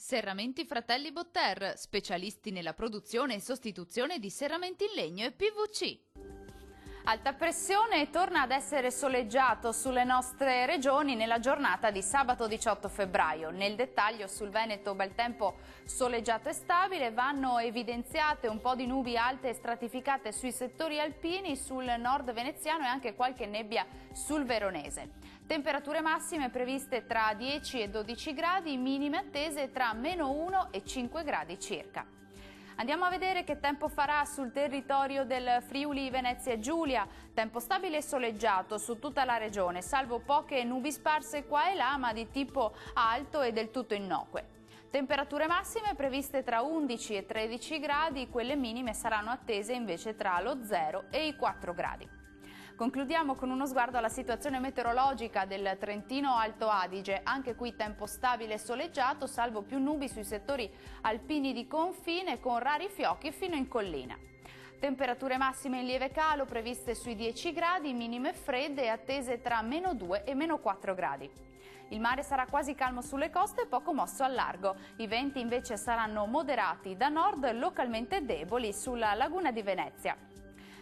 Serramenti Fratelli Botter, specialisti nella produzione e sostituzione di serramenti in legno e PVC. Alta pressione torna ad essere soleggiato sulle nostre regioni nella giornata di sabato 18 febbraio. Nel dettaglio sul Veneto bel tempo soleggiato e stabile, vanno evidenziate un po' di nubi alte e stratificate sui settori alpini, sul nord veneziano e anche qualche nebbia sul veronese. Temperature massime previste tra 10 e 12 gradi, minime attese tra -1 e 5 gradi circa. Andiamo a vedere che tempo farà sul territorio del Friuli Venezia Giulia. Tempo stabile e soleggiato su tutta la regione, salvo poche nubi sparse qua e là, ma di tipo alto e del tutto innocue. Temperature massime previste tra 11 e 13 gradi, quelle minime saranno attese invece tra lo 0 e i 4 gradi. Concludiamo con uno sguardo alla situazione meteorologica del Trentino Alto Adige. Anche qui tempo stabile e soleggiato, salvo più nubi sui settori alpini di confine con rari fiocchi fino in collina. Temperature massime in lieve calo previste sui 10 gradi, minime fredde e attese tra -2 e -4 gradi. Il mare sarà quasi calmo sulle coste e poco mosso al largo. I venti invece saranno moderati da nord, localmente deboli sulla laguna di Venezia.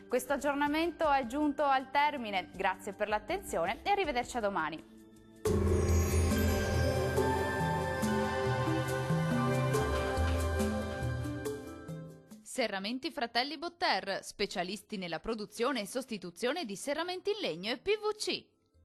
Questo aggiornamento è giunto al termine, grazie per l'attenzione e arrivederci a domani. Serramenti Fratelli Botter, specialisti nella produzione e sostituzione di serramenti in legno e PVC.